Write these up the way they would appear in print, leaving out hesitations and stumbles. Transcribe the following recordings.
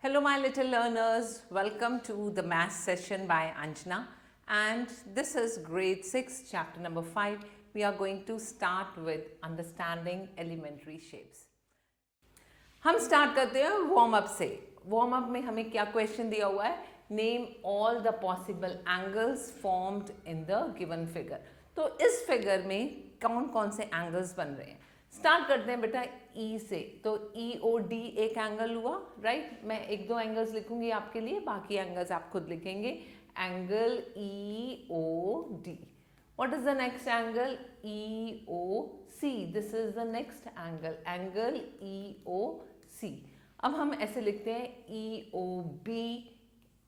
Hello, my little learners. Welcome to the math session by Anjana. And this is grade 6, chapter number 5. We are going to start with understanding elementary shapes. हम start करते हैं warm up से. Warm up में हमें क्या question दिया हुआ है? Name all the possible angles formed in the given figure. तो इस फिगर में कौन कौन से एंगल्स बन रहे हैं? स्टार्ट करते हैं बेटा ई से. तो ई ओ डी एक एंगल हुआ, राइट. मैं एक दो एंगल्स लिखूंगी आपके लिए, बाकी एंगल्स आप खुद लिखेंगे. Angle E O D. What is the next angle? EOC. This is the next angle. Angle EOC. अब हम ऐसे लिखते हैं EOB,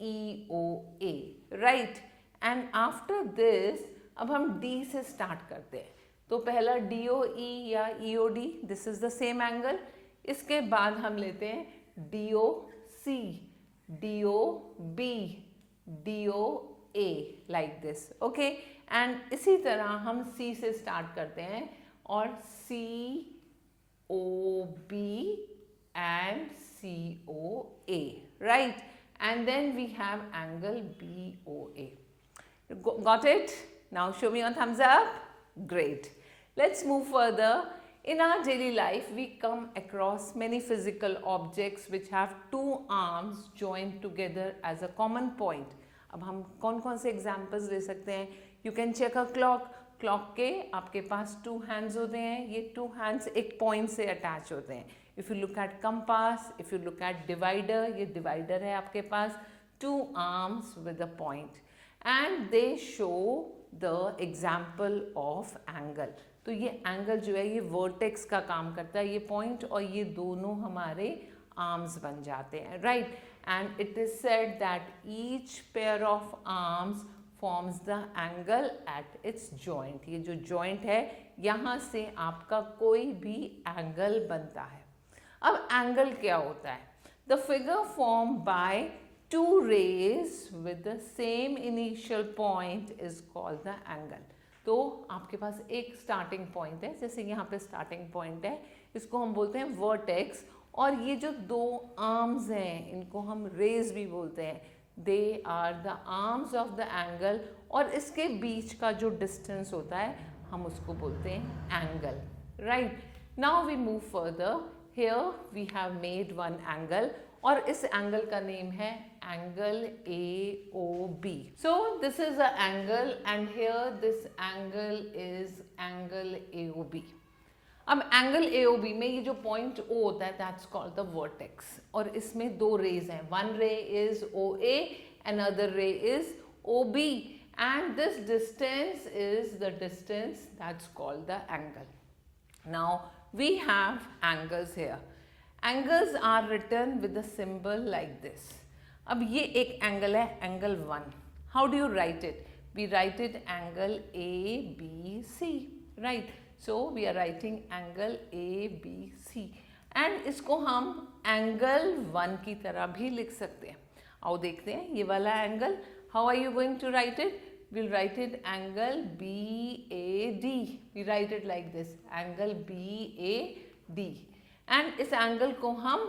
EOA, right? And after this, अब हम D से start करते हैं. तो पहला DOE या EOD, this is the same angle. इसके बाद हम लेते हैं DOC, DOB, DOA, like this, okay? And इसी तरह हम C से स्टार्ट करते हैं और COB and COA, right. And then we have angle BOA. Got it? Now show me your thumbs up. Great. Let's move further. In our daily life, we come across many physical objects which have two arms joined together as a common point. अब हम कौन कौन से examples ले सकते हैं? You can check a clock. Clock के आपके पास टू हैंड्स होते हैं. ये टू हैंड्स एक पॉइंट से अटैच होते हैं. If you look at compass, if you look at divider, ये डिवाइडर है आपके पास. Two arms with a point and they show the example of angle. तो ये एंगल जो है ये वर्टेक्स का काम करता है. ये पॉइंट और ये दोनों हमारे आर्म्स बन जाते हैं, right. And it is said that each pair of arms forms the angle at its joint. ये जो joint है यहाँ से आपका कोई भी angle बनता है. अब angle क्या होता है? The figure formed by two rays with the same initial point is called the angle. तो आपके पास एक starting point है, जैसे यहाँ पे starting point है, इसको हम बोलते हैं vertex. और ये जो दो आर्म्स हैं इनको हम रेज भी बोलते हैं. They are the arms of the angle. और इसके बीच का जो डिस्टेंस होता है हम उसको बोलते हैं angle, right. Now we move further. Here we have made one angle और इस एंगल का नेम है angle AOB. So this is a angle and here this angle is angle AOB. अब एंगल AOB में ये जो पॉइंट O होता है दैट्स कॉल्ड द वर्टेक्स. और इसमें दो रेज हैं. One ray is OA, another ray is OB, and this distance is the distance that's called the angle. Now we have angles here. Angles are written with the symbol like this. अब ये एक angle है, angle 1. How do you write it? We write it angle ABC, right. So we are writing angle ABC and इसको हम angle 1 की तरह भी लिख सकते हैं. आओ देखते हैं ये वाला angle. How are you going to write it? We'll write it angle BAD. We write it like this, angle BAD. And इस एंगल को हम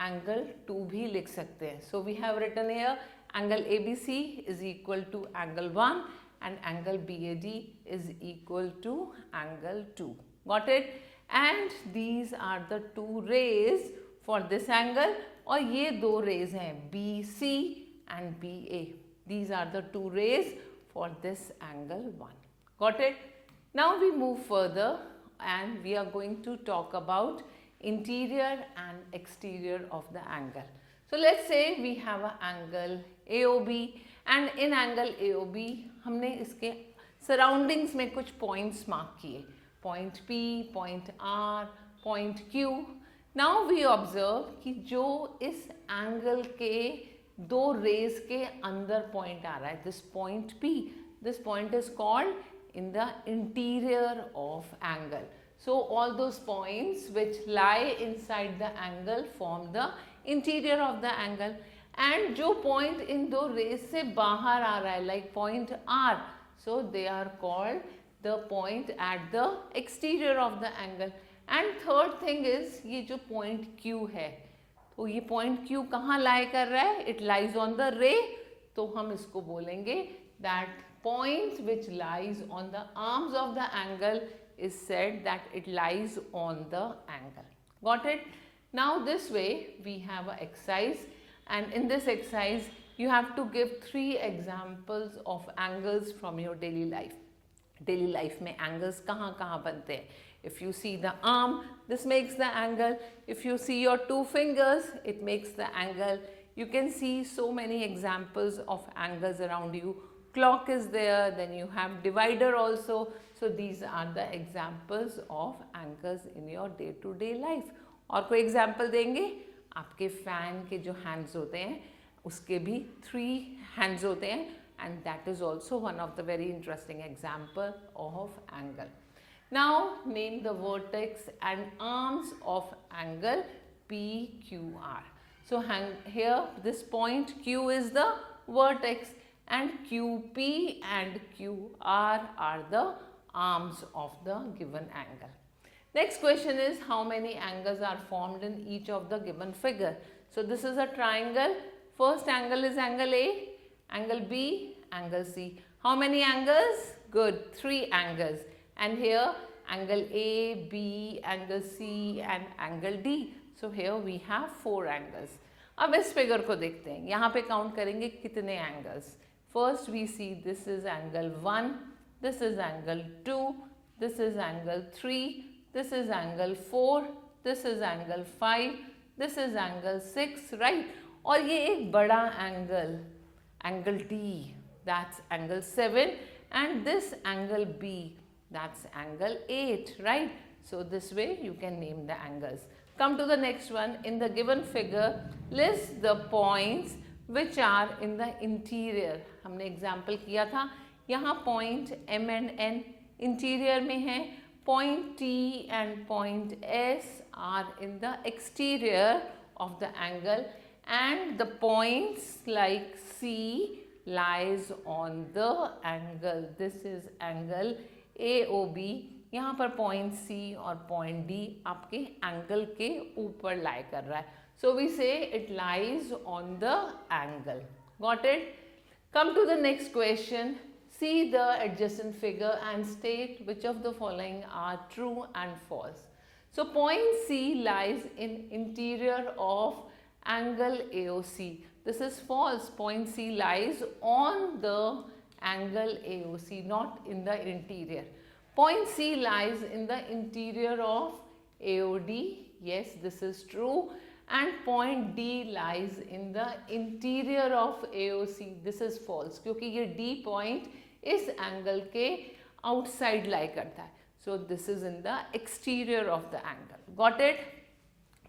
angle 2 भी लिख सकते हैं. So we have written here angle ABC is equal to angle 1. And angle BAD is equal to angle 2. Got it? And these are the two rays for this angle. और ये दो rays हैं BC and BA. These are the two rays for this angle 1. Got it? Now we move further and we are going to talk about interior and exterior of the angle. So let's say we have an angle AOB. And in angle AOB हमने इसके surroundings में कुछ points mark किए. Point P, point R, point Q. Now we observe कि जो इस angle के दो रेज के अंदर पॉइंट आ रहा है, this point P, this point is called in the interior of angle. So all those points which lie inside the angle form the interior of the angle. And जो point इन दो rays से बाहर आ रहा है like point R, so they are called the point at the exterior of the angle. And third thing is ये जो पॉइंट Q है तो ये पॉइंट Q कहाँ लाई कर रहा है? इट लाइज ऑन द रे, तो हम इसको बोलेंगे that point which lies on the arms of the angle is said that it lies on the angle. Got it? Now this way we have a exercise, and in this exercise you have to give 3 examples of angles from your daily life. Daily life में angles कहाँ कहाँ बनते हैं? If you see the arm, this makes the angle. If you see your 2 fingers, it makes the angle. You can see so many examples of angles around you. Clock is there, then you have divider also. So these are the examples of angles in your day to day life. और कोई example देंगे? आपके fan के जो hands होते हैं उसके भी 3 hands होते हैं, and that is also one of the very interesting example of angle. Now name the vertex and arms of angle PQR. So here this point Q is the vertex, and QP and QR are the arms of the given angle. Next question is, how many angles are formed in each of the given figure? So this is a triangle. First angle is angle A, angle B, angle C. How many angles? Good, 3 angles. And here angle A, B, angle C and angle D. So here we have 4 angles. अब इस figure को देखते हैं, यहाँ पे count करेंगे कितने angles. First we see this is angle 1, this is angle 2, this is angle 3, this is angle 4, this is angle 5, this is angle 6, right? और ये एक बड़ा angle, angle D, that's angle 7, and this angle B, that's angle 8, right? So this way you can name the angles. Come to the next one. In the given figure, list the points which are in the interior. हमने example किया था, यहाँ point M and N interior में है, point T and point S are in the exterior of the angle, and the points like C lies on the angle. This is angle AOB. यहाँ पर point C और point D आपके angle के ऊपर lie कर रहा है. So we say it lies on the angle. Got it? Come to the next question. See the adjacent figure and state which of the following are true and false. So point C lies in interior of angle AOC. This is false. Point C lies on the angle AOC, not in the interior. Point C lies in the interior of AOD. Yes, this is true. And point D lies in the interior of AOC. This is false, क्योंकि ये D point इस angle के outside lie करता है. So this is in the exterior of the angle. Got it?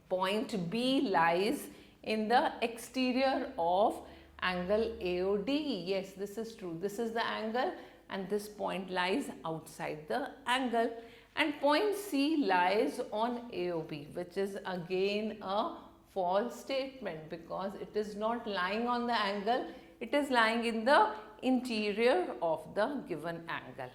Point B lies in the exterior of angle AOD. Yes, this is true. This is the angle and this point lies outside the angle. And point C lies on AOB, which is again a false statement because it is not lying on the angle, it is lying in the interior of the given angle.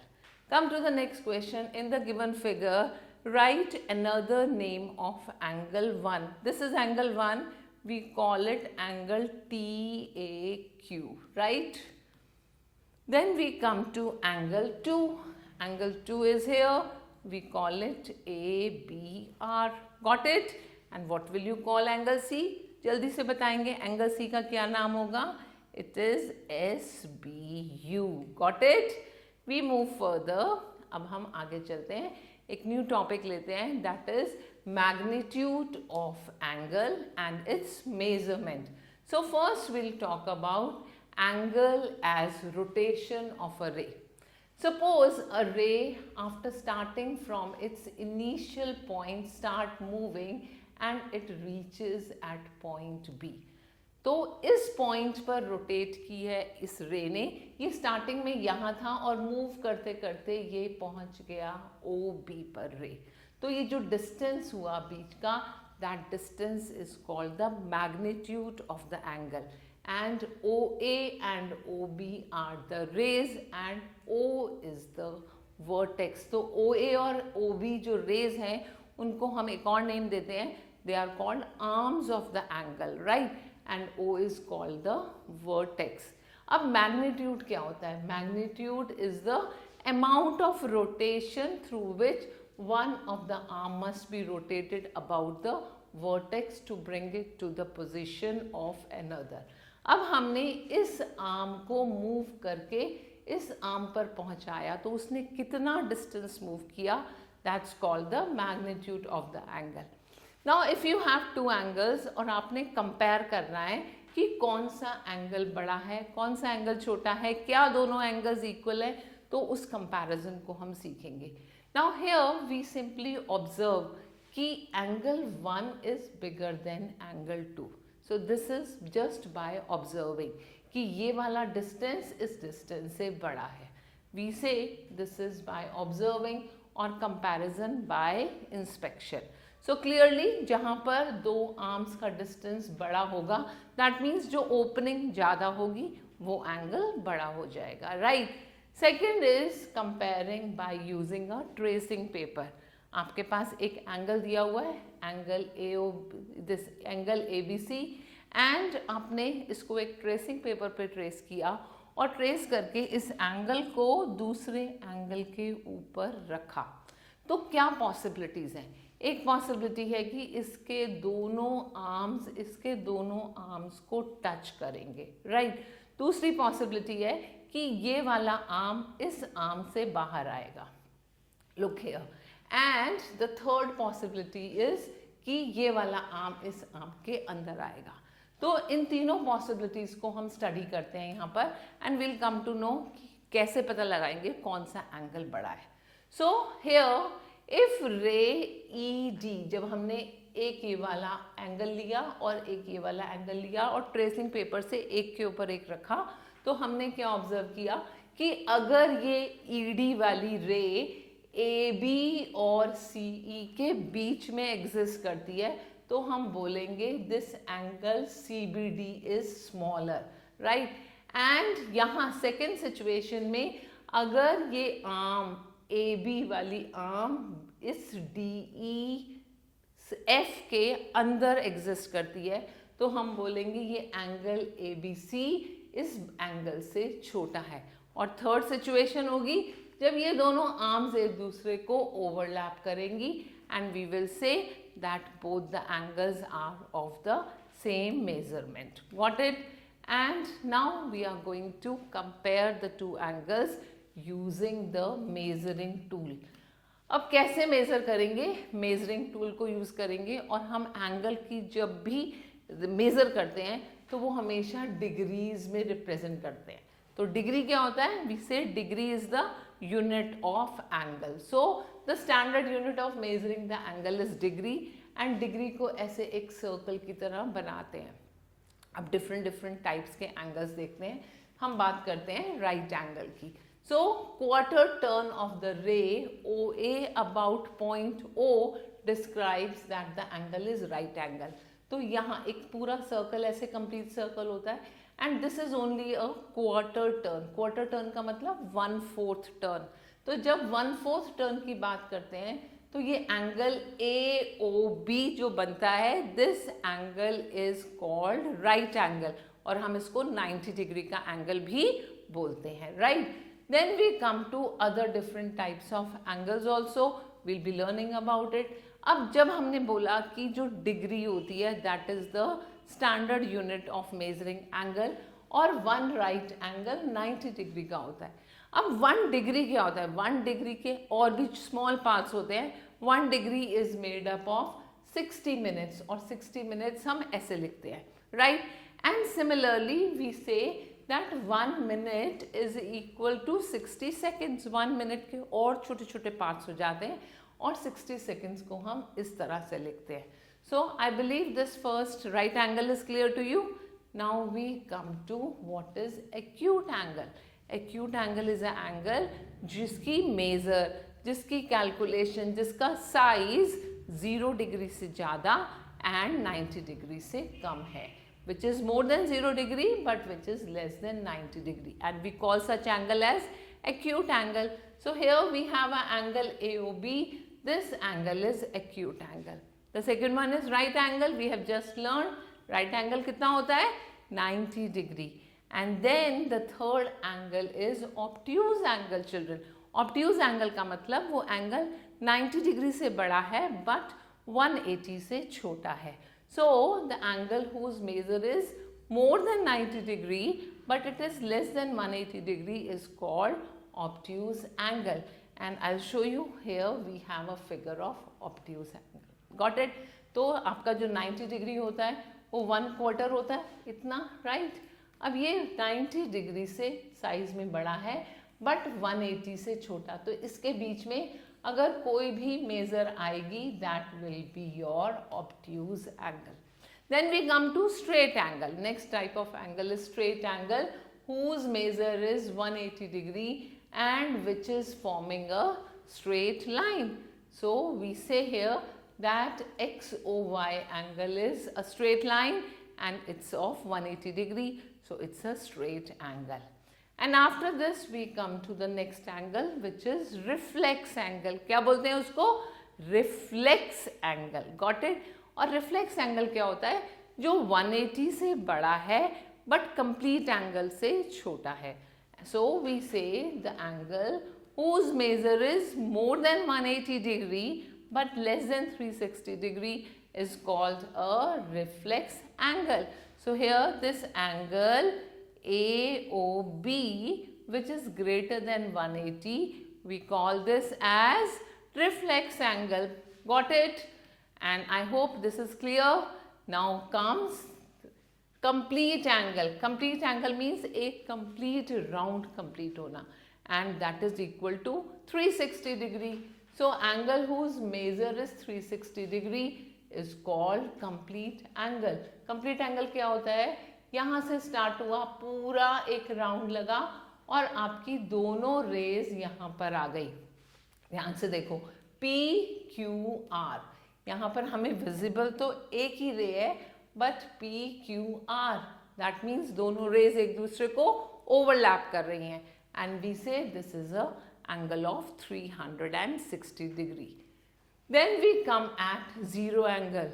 Come to the next question. In the given figure, write another name of angle 1. This is angle 1. We call it angle TAQ, right? Then we come to angle 2. Angle 2 is here. We call it ABR. Got it? And what will you call angle C? जल्दी से बताएंगे angle C का क्या नाम होगा? It is SBU. Got it? We move further. अब हम आगे चलते हैं, एक न्यू टॉपिक लेते हैं, that is magnitude of angle and its measurement. So first we'll talk about angle as rotation of a ray. Suppose a ray after starting from its initial point start moving and it reaches at point B. तो इस point पर rotate की है इस रे ने, ये starting में यहाँ था और मूव करते करते ये पहुँच गया OB पर रे. तो ये जो डिस्टेंस हुआ बीच का, that distance is called the magnitude of the angle. And OA and OB are the rays and O is the vertex. तो OA और OB जो rays हैं उनको हम एक और नेम देते हैं, they are called arms of the angle, right? And O is called the vertex. अब magnitude क्या होता है? Magnitude is the amount of rotation through which one of the arm must be rotated about the vertex to bring it to the position of another. अब हमने इस arm को move करके इस आर्म पर पहुंचाया तो उसने कितना डिस्टेंस मूव किया, that's called the magnitude of the angle. Now if you have two angles और आपने कंपेयर करना है कि कौन सा एंगल बड़ा है, कौन सा एंगल छोटा है, क्या दोनों एंगल्स इक्वल है, तो उस कंपैरिजन को हम सीखेंगे. Now here we simply observe कि angle 1 is bigger than angle 2. So this is just by observing कि ये वाला डिस्टेंस इस डिस्टेंस से बड़ा है. We say this is by observing और comparison bye inspection. So clearly जहाँ पर दो आर्म्स का डिस्टेंस बड़ा होगा दैट मीन्स जो ओपनिंग ज़्यादा होगी वो एंगल बड़ा हो जाएगा, right. Second is comparing by using a tracing paper. आपके पास एक एंगल दिया हुआ है, angle this angle ABC, and आपने इसको एक ट्रेसिंग पेपर पे ट्रेस किया और ट्रेस करके इस एंगल को दूसरे एंगल के ऊपर रखा. तो क्या पॉसिबिलिटीज़ हैं? एक पॉसिबिलिटी है कि इसके दोनों आर्म्स को टच करेंगे, राइट. दूसरी पॉसिबिलिटी है कि ये वाला आर्म इस आर्म से बाहर आएगा, look here. And the third possibility is कि ये वाला आर्म इस आर्म के अंदर आएगा. तो इन तीनों पॉसिबिलिटीज को हम स्टडी करते हैं यहाँ पर and will come to know कैसे पता लगाएंगे कौन सा एंगल बड़ा है. So here if ray ED, जब हमने एक ये वाला एंगल लिया और एक ये वाला एंगल लिया और ट्रेसिंग पेपर से एक के ऊपर एक रखा, तो हमने क्या ऑब्जर्व किया कि अगर ये ED वाली रे AB और CE के बीच में एग्जिस्ट करती है तो हम बोलेंगे this angle CBD is smaller, right. And यहाँ सेकेंड सिचुएशन में अगर ये आर्म AB वाली आर्म इस DEF के अंदर एग्जिस्ट करती है तो हम बोलेंगे ये एंगल ABC इस एंगल से छोटा है. और थर्ड सिचुएशन होगी जब ये दोनों आर्म्स एक दूसरे को ओवरलैप करेंगी and we will say that both the angles are of the same measurement. Got it? And now we are going to compare the two angles using the measuring tool. अब कैसे major करेंगे? Measuring tool को use करेंगे और हम angle की जब भी मेजर करते हैं तो वो हमेशा डिग्रीज में रिप्रेजेंट करते हैं. तो डिग्री क्या होता है? वी से degree is the unit of angle. So the standard unit of measuring the angle is degree and degree को ऐसे एक सर्कल की तरह बनाते हैं. अब डिफरेंट टाइप्स के एंगल्स देखते हैं. हम बात करते हैं राइट एंगल की. So quarter turn off the रे OA about point O describes that the angle is right angle. तो यहाँ एक पूरा सर्कल ऐसे कंप्लीट सर्कल होता है and this is only a quarter turn. Quarter turn का मतलब 1/4 टर्न. तो जब 1/4 टर्न की बात करते हैं तो ये एंगल AOB जो बनता है this angle is called right angle और हम इसको 90 डिग्री का एंगल भी बोलते हैं, right. Then we come to other different types of angles also. Will be learning about it. अब जब हमने बोला कि जो डिग्री होती है that is the standard unit of measuring angle और वन राइट एंगल 90 डिग्री का होता है. अब 1 डिग्री क्या होता है? 1 डिग्री के और भी स्मॉल पार्ट्स होते हैं. 1 degree is made up of 60 minutes और 60 मिनट्स हम ऐसे लिखते हैं, राइट. And similarly we say that 1 minute is equal to 60 seconds. 1 minute के और छोटे छोटे पार्ट्स हो जाते हैं और 60 सेकेंड्स को हम इस तरह से लिखते हैं. So I believe this first right angle is clear to you. Now we come to what is acute angle. Acute angle is a angle जिसकी मेजर, जिसकी कैलकुलेशन, जिसका साइज 0 डिग्री से ज़्यादा एंड 90 डिग्री से कम है, which is more than 0 degree but which is less than 90 degree, and we call such angle as acute angle. So here we have an angle AOB. This angle is acute angle. The second one is right angle. We have just learned right angle कितना होता है 90 degree. And then the third angle is obtuse angle children. Obtuse angle का मतलब वो angle 90 degree से बड़ा है but 180 से छोटा है. So the angle whose measure is more than 90 degree but it is less than 180 degree is called obtuse angle. And I'll show you here we have a figure of obtuse angle. Got it? तो आपका जो 90 degree होता है वो 1/4 होता है इतना, right? अब ये 90 डिग्री से साइज में बड़ा है बट 180 से छोटा, तो इसके बीच में अगर कोई भी मेजर आएगी that will be your obtuse angle. Then we come to straight angle. Next type of angle is straight angle whose measure is 180 degree and which is forming a straight line. So we say here that XOY angle is a straight line and it's of 180 degree. So it's a straight angle. And after this we come to the next angle which is reflex angle. क्या बोलते हैं उसको? Reflex angle. Got it? और reflex angle क्या होता है? जो 180 से बड़ा है बट कंप्लीट एंगल से छोटा है. सो वी से the angle whose measure is more than 180 degree but less than 360 degree is called a reflex angle. So here this angle AOB which is greater than 180 we call this as reflex angle. Got it? And I hope this is clear. Now comes complete angle. Complete angle means a complete round complete होना and that is equal to 360 degree. So angle whose measure is 360 degree is called complete angle. Complete angle क्या होता है? यहाँ से start हुआ, पूरा एक round लगा और आपकी दोनों रेज यहाँ पर आ गई. ध्यान से देखो PQR. यहाँ पर हमें विजिबल तो एक ही रे है बट PQR दैट मीन्स दोनों रेज एक दूसरे को ओवरलैप कर रही हैं and we say this is a angle of 360 degree. Then we come at zero angle.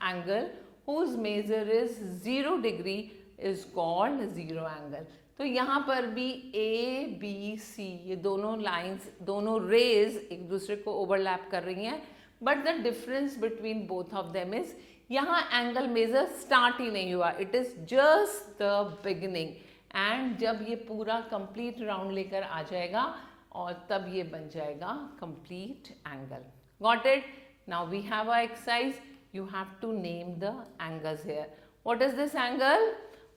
Angle whose measure is 0 degree is called zero angle. तो यहाँ पर भी ABC ये दोनों लाइंस, दोनों रेज एक दूसरे को ओवरलैप कर रही हैं but the difference between both of them is यहाँ एंगल मेजर स्टार्ट ही नहीं हुआ, it is just the beginning. And जब ये पूरा कंप्लीट राउंड लेकर आ जाएगा और तब ये बन जाएगा complete angle. Got it? Now we have a exercise. You have to name the angles here. What is this angle?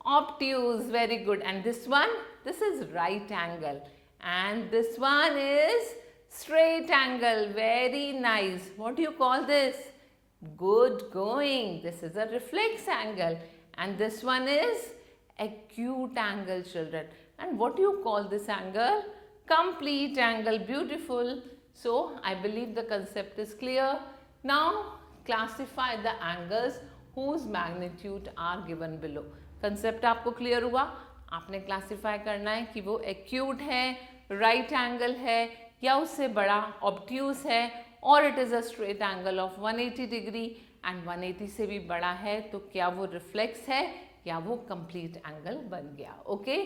Obtuse. Very good. And this one? This is right angle. And this one is straight angle. Very nice. What do you call this? Good going. This is a reflex angle. And this one is acute angle, children. And what do you call this angle? Complete angle. Beautiful. So I believe the concept is clear. Now classify the angles whose magnitude are given below. Concept आपको clear हुआ? आपने classify करना है कि वो acute है, right angle है या उससे बड़ा ऑब्ट्यूस है और it is a straight angle of 180 degree and 180 से भी बड़ा है तो क्या वो रिफ्लेक्स है या वो कंप्लीट एंगल बन गया. Okay,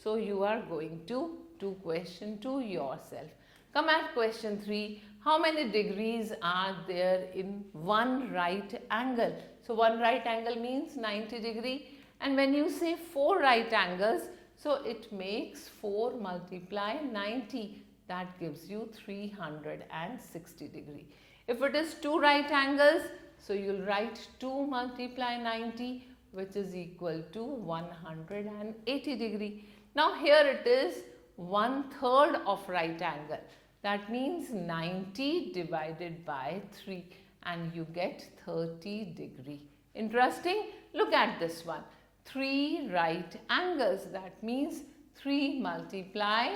so you are going to do question 2 yourself. Come at question 3. How many degrees are there in one right angle? So one right angle means 90 degree. And when you say 4 right angles, so it makes 4 multiply 90. That gives you 360 degree. If it is 2 right angles, so you'll write 2 multiply 90 which is equal to 180 degree. Now here it is 1/3 of right angle. That means 90 divided by 3 and you get 30 degree. Interesting? Look at this one. 3 right angles. That means 3 multiply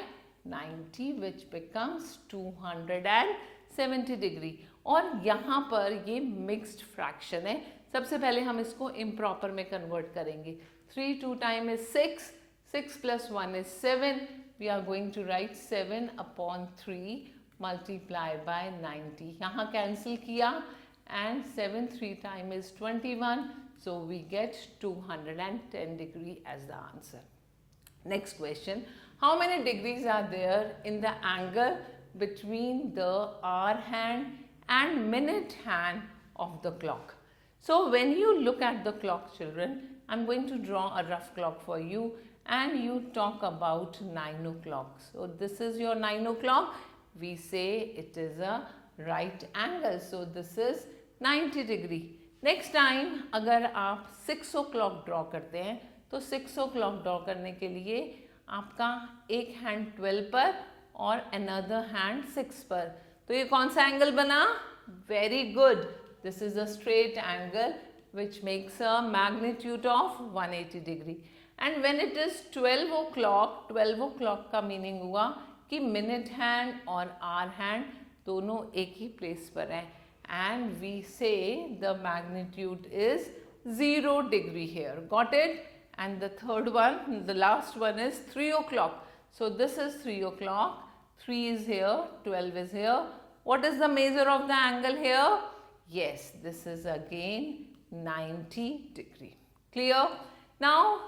90 which becomes 270 degree. और यहाँ पर ये mixed fraction है. सबसे पहले हम इसको improper में convert करेंगे. 3 2 time is 6. 6 plus 1 is 7. We are going to write 7 upon 3 multiply by 90. यहाँ cancel किया and 7 3 time is 21. So we get 210 degree as the answer. Next question. How many degrees are there in the angle between the hour hand and minute hand of the clock? So when you look at the clock, children, I'm going to draw a rough clock for you and you talk about 9 o'clock. So this is your 9 o'clock. We say it is a right angle. So this is 90 degree. Next time अगर आप 6 o'clock draw करते हैं तो 6 o'clock draw करने के लिए आपका एक हैंड 12 पर और another hand 6 पर, तो ये कौन सा एंगल बना? Very good. This is a straight angle which makes a magnitude of 180 degree. And when it is 12 o'clock का मीनिंग हुआ कि मिनट हैंड और आवर हैंड दोनों एक ही प्लेस पर हैं. And we say the magnitude is 0 degree here. Got it? And the third one, the last one is 3 o'clock. So this is 3 o'clock. 3 is here, 12 is here. What is the measure of the angle here? Yes, this is again 90 degree. Clear? Now,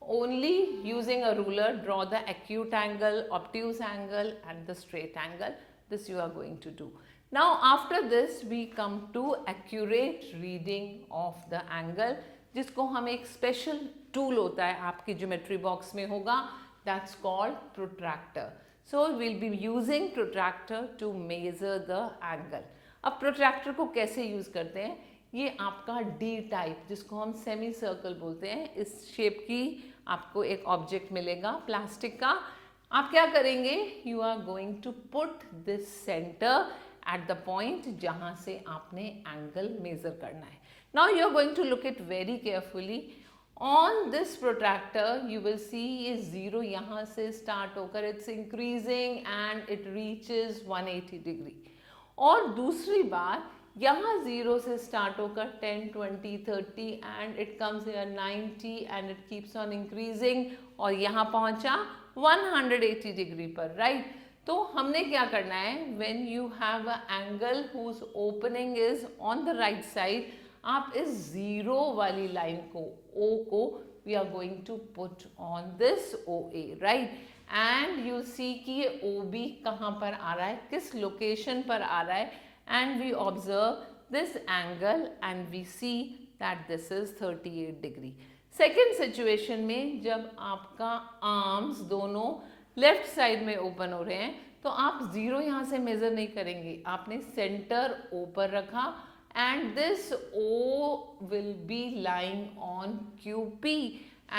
only using a ruler, draw the acute angle, obtuse angle and the straight angle. This you are going to do. Now, after this, we come to accurate reading of the angle, जिसको हम एक special tool होता है आपकी geometry box में होगा, that's called protractor. So, we'll be using protractor to measure the angle. अब protractor को कैसे use करते हैं? ये आपका D टाइप, जिसको हम सेमी सर्कल बोलते हैं, इस शेप की आपको एक ऑब्जेक्ट मिलेगा प्लास्टिक का. आप क्या करेंगे? You are going to put this centre at the point जहाँ से आपने एंगल मेजर करना है. Now you are going to look it very carefully. On this protractor you will see ये जीरो यहाँ से स्टार्ट होकर it's increasing and it reaches 180 degree. और दूसरी बार यहाँ 0 से स्टार्ट होकर 10, 20, 30 and it comes here 90 and it keeps on increasing और यहाँ पहुँचा 180 डिग्री पर, राइट? तो हमने क्या करना है? When you have a angle whose opening is on the right side, आप इस जीरो वाली लाइन को O को we are going to put on this OA, right? And you see कि ये OB कहाँ पर आ रहा है, किस लोकेशन पर आ रहा है. And we observe this angle and we see that this is 38 degree. Second situation में जब आपका arms दोनों left side में open हो रहे हैं तो आप जीरो यहाँ से measure नहीं करेंगे, आपने center O पर रखा and this O will be lying on QP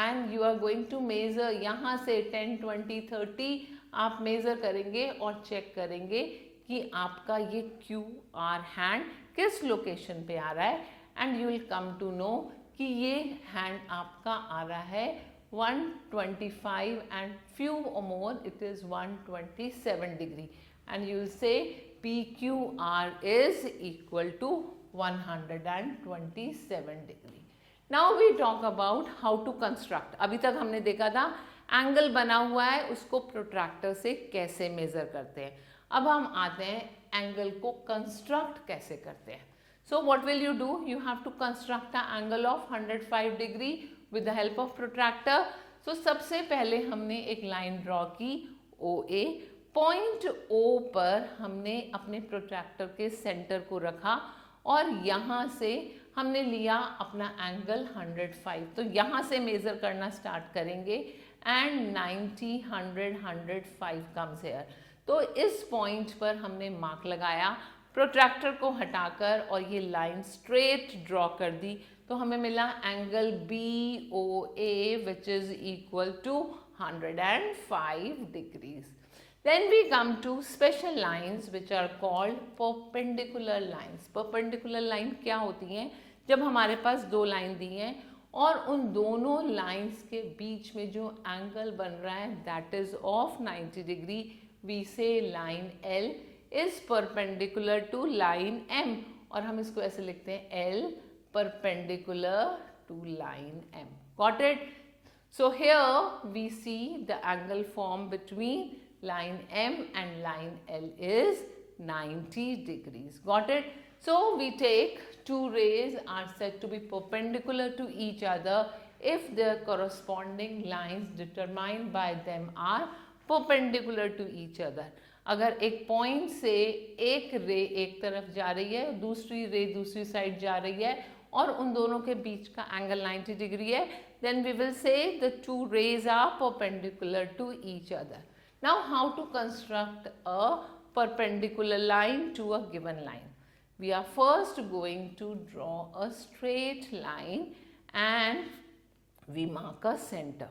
and you are going to measure यहाँ से 10, 20, 30 आप measure करेंगे और check करेंगे कि आपका ये QR हैंड किस लोकेशन पे आ रहा है and you will come to know कि ये हैंड आपका आ रहा है 125 and few more it is 127 degree and you will say PQR is equal to 127 degree. Now we talk about how to construct. अभी तक हमने देखा था एंगल बना हुआ है उसको प्रोट्रैक्टर से कैसे मेजर करते हैं. अब हम आते हैं एंगल को कंस्ट्रक्ट कैसे करते हैं. So what will you do? You have to construct a angle of 105 degree with the help of protractor. So सबसे पहले हमने एक लाइन ड्रॉ की OA. पॉइंट O पर हमने अपने प्रोट्रैक्टर के सेंटर को रखा और यहाँ से हमने लिया अपना एंगल 105. तो यहाँ से मेजर करना स्टार्ट करेंगे एंड 90, 100, 105 कम्स हियर. तो इस पॉइंट पर हमने मार्क लगाया, प्रोट्रैक्टर को हटाकर और ये लाइन स्ट्रेट ड्रॉ कर दी तो हमें मिला angle BOA which is equal to 105 degrees. Then we come to special lines which are called perpendicular lines. Perpendicular line क्या होती हैं? जब हमारे पास दो लाइन दी हैं और उन दोनों लाइंस के बीच में जो एंगल बन रहा है that is of 90 degree. We say line L is perpendicular to line M और हम इसको ऐसे लिखते हैं L perpendicular to line M. Got it? So here we see the angle formed between line M and line L is 90 degrees. Got it? So we take two rays are said to be perpendicular to each other if their corresponding lines determined by them are perpendicular to each other. अगर एक point से एक रे एक तरफ जा रही है, दूसरी रे दूसरी साइड जा रही है और उन दोनों के बीच का एंगल 90 डिग्री है, then we will say the two rays are perpendicular to each other. Now how to construct a perpendicular line to a given line? We are first going to draw a straight line and we mark a center.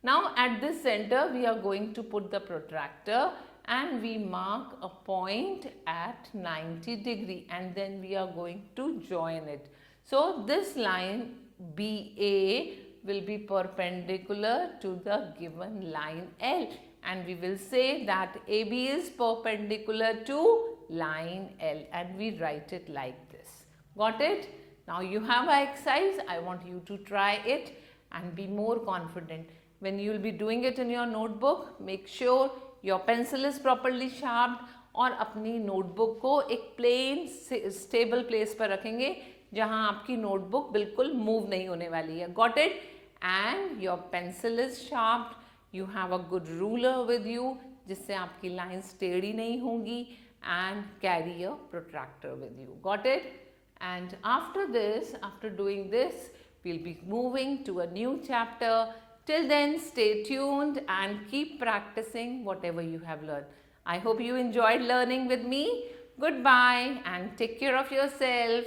Now at this center we are going to put the protractor and we mark a point at 90 degree and then we are going to join it. So this line BA will be perpendicular to the given line L and we will say that AB is perpendicular to line L and we write it like this. Got it? Now you have an exercise. I want you to try it and be more confident. When you will be doing it in your notebook, make sure your pencil is properly sharpened और अपनी notebook को एक plane stable place पर रखेंगे जहां आपकी notebook बिल्कुल move नहीं होने वाली है. Got it? And your pencil is sharpened. You have a good ruler with you जिससे आपकी लाइन्स टेढ़ी नहीं होंगी and carry a protractor with you. Got it? And after this, after doing this, we'll be moving to a new chapter. Till then, stay tuned and keep practicing whatever you have learned. I hope you enjoyed learning with me. Goodbye and take care of yourself.